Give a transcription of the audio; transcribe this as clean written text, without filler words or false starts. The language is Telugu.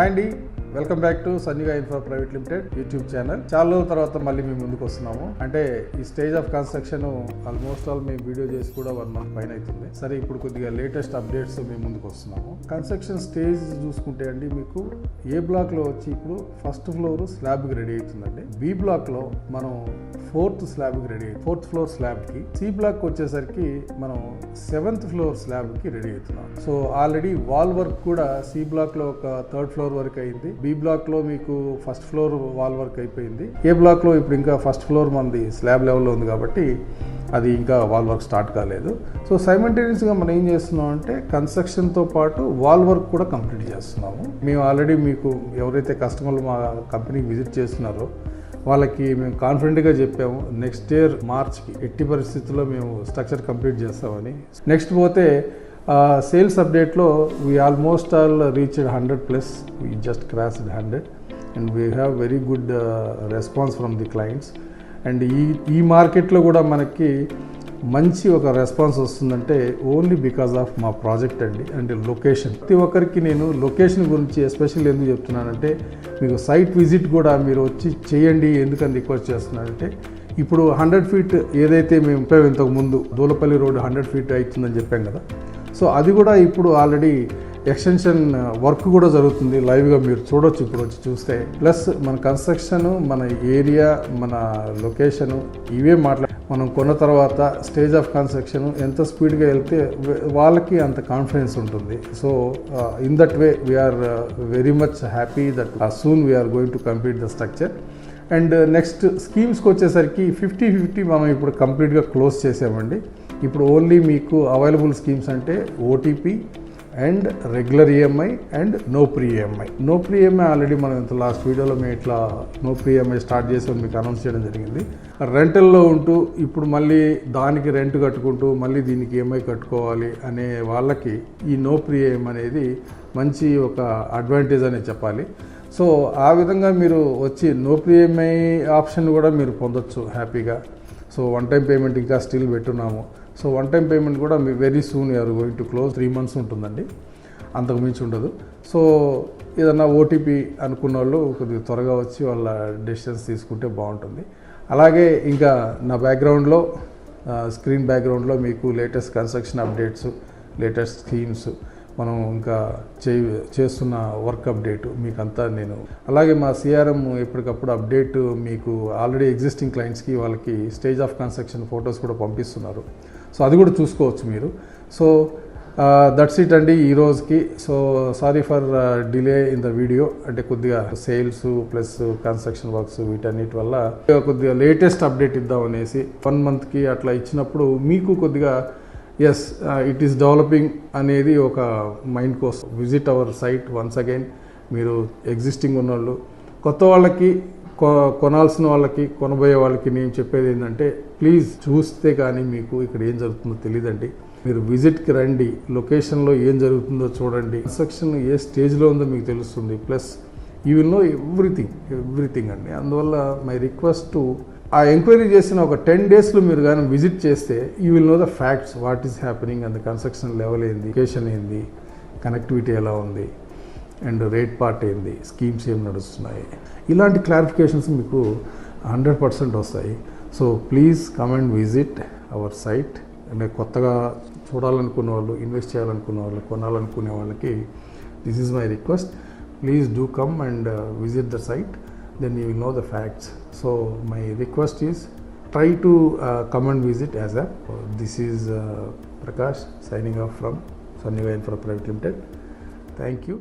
హాయ్ అండి, welcome back to Sanniga infra private limited YouTube channel. చాలా రోజుల తర్వాత మళ్ళీ మేము ముందుకు వస్తున్నాము. అంటే ఈ stage of construction almost all మేము వీడియో చేసి కూడా 1 month పైన అవుతుంది. సరే, ఇప్పుడు కొద్దిగా లేటెస్ట్ అప్డేట్స్ మేము ముందుకు వస్తున్నాము. కన్స్ట్రక్షన్ స్టేజ్ చూసుకుంటే అండి, మీకు ఏ బ్లాక్ లో వచ్చి ఇప్పుడు ఫస్ట్ ఫ్లోర్ స్లాబ్ కి రెడీ అవుతుందండి. బి బ్లాక్ లో మనం 4th స్లాబ్ కి రెడీ అవుతుంది. 4th ఫ్లోర్ స్లాబ్ కి. సి బ్లాక్ వచ్చేసరికి మనం 7th ఫ్లోర్ స్లాబ్ కి రెడీ అవుతున్నాం. సో ఆల్రెడీ వాల్ వర్క్ కూడా సి బ్లాక్ లో ఒక 3rd ఫ్లోర్ వరకు అయింది. బి బ్లాక్ లో మీకు ఫస్ట్ ఫ్లోర్ వాల్ వర్క్ అయిపోయింది. ఏ బ్లాక్ లో ఇప్పుడు ఇంకా ఫస్ట్ ఫ్లోర్ మనది స్లాబ్ లెవెల్లో ఉంది కాబట్టి అది ఇంకా వాల్ వర్క్ స్టార్ట్ కాలేదు. సో సైమల్టేనియస్గా మనం ఏం చేస్తున్నాం అంటే కన్స్ట్రక్షన్తో పాటు వాల్ వర్క్ కూడా కంప్లీట్ చేస్తున్నాము. మేము ఆల్రెడీ మీకు ఎవరైతే కస్టమర్లు మా కంపెనీకి విజిట్ చేస్తున్నారో వాళ్ళకి మేము కాన్ఫిడెంట్గా చెప్పాము, నెక్స్ట్ ఇయర్ మార్చ్కి ఎట్టి పరిస్థితుల్లో మేము స్ట్రక్చర్ కంప్లీట్ చేస్తామని. నెక్స్ట్ పోతే సేల్స్ అప్డేట్లో we almost all reached 100+. We just crossed 100 and we have very good response from the clients. And ఈ మార్కెట్లో కూడా మనకి మంచి ఒక రెస్పాన్స్ వస్తుందంటే ఓన్లీ బికాజ్ ఆఫ్ మా ప్రాజెక్ట్ అండి. అండ్ లొకేషన్, ప్రతి ఒక్కరికి నేను లొకేషన్ గురించి ఎస్పెషల్లీ ఎందుకు చెప్తున్నానంటే, మీకు సైట్ విజిట్ కూడా మీరు వచ్చి చేయండి. ఎందుకని రిక్వెస్ట్ చేస్తున్నానంటే, ఇప్పుడు 100 feet ఏదైతే మేము ఇంతకు ముందు దూలపల్లి రోడ్ 100 feet అవుతుందని చెప్పాం కదా, సో అది కూడా ఇప్పుడు ఆల్రెడీ ఎక్స్టెన్షన్ వర్క్ కూడా జరుగుతుంది. లైవ్గా మీరు చూడొచ్చు ఇప్పుడు వచ్చి చూస్తే. ప్లస్ మన కన్స్ట్రక్షన్, మన ఏరియా, మన లొకేషను ఇవే మనం కొన్న తర్వాత స్టేజ్ ఆఫ్ కన్స్ట్రక్షన్ ఎంత స్పీడ్గా వెళ్తే వాళ్ళకి అంత కాన్ఫిడెన్స్ ఉంటుంది. So in that way we're very much happy that soon we're going to complete the structure. And next స్కీమ్స్కి వచ్చేసరికి 50-50 మనం ఇప్పుడు కంప్లీట్గా క్లోజ్ చేసామండి. ఇప్పుడు ఓన్లీ మీకు అవైలబుల్ స్కీమ్స్ అంటే OTP and regular EMI and no pre EMI. No pre EMI already మనం ఇంత లాస్ట్ వీడియోలో మేము ఇట్లా నో ప్రీ ఈఎంఐ స్టార్ట్ చేసాం, మీకు అనౌన్స్ చేయడం జరిగింది. రెంటల్లో ఉంటూ ఇప్పుడు మళ్ళీ దానికి రెంట్ కట్టుకుంటూ మళ్ళీ దీనికి ఈఎంఐ కట్టుకోవాలి అనే వాళ్ళకి ఈ నో ప్రీ ఈఎంఐ అనేది మంచి ఒక అడ్వాంటేజ్ అనే చెప్పాలి. సో ఆ విధంగా మీరు వచ్చి నో ప్రీ ఈఎంఐ ఆప్షన్ కూడా మీరు పొందొచ్చు హ్యాపీగా. సో 1 time పేమెంట్ ఇంకా స్టిల్ పెట్టున్నాము. సో 1 time పేమెంట్ కూడా మీ very soon you're going to close. 3 months ఉంటుందండి, అంతకు మించి ఉండదు. సో ఏదన్నా ఓటీపీ అనుకున్న వాళ్ళు కొద్దిగా త్వరగా వచ్చి వాళ్ళ డెసిషన్స్ తీసుకుంటే బాగుంటుంది. అలాగే ఇంకా నా బ్యాక్గ్రౌండ్లో స్క్రీన్ బ్యాక్గ్రౌండ్లో మీకు latest construction updates, latest schemes, మనం ఇంకా చేస్తున్న వర్క్ అప్డేట్ మీకంతా నేను, అలాగే మా సిఆర్ఎం ఎప్పటికప్పుడు అప్డేట్ మీకు ఆల్రెడీ ఎగ్జిస్టింగ్ క్లయింట్స్కి వాళ్ళకి స్టేజ్ ఆఫ్ కన్స్ట్రక్షన్ ఫొటోస్ కూడా పంపిస్తున్నారు. సో అది కూడా చూసుకోవచ్చు మీరు. సో దట్స్ ఇట్ అండి ఈ రోజుకి. So sorry for delay in the video. అంటే కొద్దిగా సేల్స్ ప్లస్ కన్స్ట్రక్షన్ వర్క్స్ వీటన్నిటి వల్ల కొద్దిగా లేటెస్ట్ అప్డేట్ ఇద్దాం అనేసి 1 monthకి అట్లా ఇచ్చినప్పుడు మీకు కొద్దిగా ఎస్ ఇట్ ఈస్ డెవలపింగ్ అనేది ఒక మైండ్ కోసం. Visit our site once again. మీరు ఎగ్జిస్టింగ్ ఉన్నవాళ్ళు, కొత్త వాళ్ళకి, కొనాల్సిన వాళ్ళకి, కొనబోయే వాళ్ళకి నేను చెప్పేది ఏంటంటే, ప్లీజ్ చూస్తే కానీ మీకు ఇక్కడ ఏం జరుగుతుందో తెలియదండి. మీరు విజిట్కి రండి, లొకేషన్లో ఏం జరుగుతుందో చూడండి, కన్స్ట్రక్షన్ ఏ స్టేజ్లో ఉందో మీకు తెలుస్తుంది. Plus you will know everything అండి. అందువల్ల మై రిక్వెస్ట్ టు ఆ ఎంక్వైరీ చేసిన ఒక 10 daysలో మీరు కానీ విజిట్ చేస్తే you will know the facts, what is happening and construction level ఏంది, లొకేషన్ ఏంది, కనెక్టివిటీ ఎలా ఉంది, అండ్ రేట్ పార్ట్ ఏంది, స్కీమ్స్ ఏం నడుస్తున్నాయి, ఇలాంటి క్లారిఫికేషన్స్ మీకు 100% వస్తాయి. So please come and visit our site. అంటే కొత్తగా చూడాలనుకున్న వాళ్ళు, ఇన్వెస్ట్ చేయాలనుకున్న వాళ్ళు, కొనాలనుకునే వాళ్ళకి this is my request. Please do come and visit the site, then you will know the facts. So my request is try to come and visit as a. This is Prakash signing off from Sanyuga Infra Private Limited. Thank you.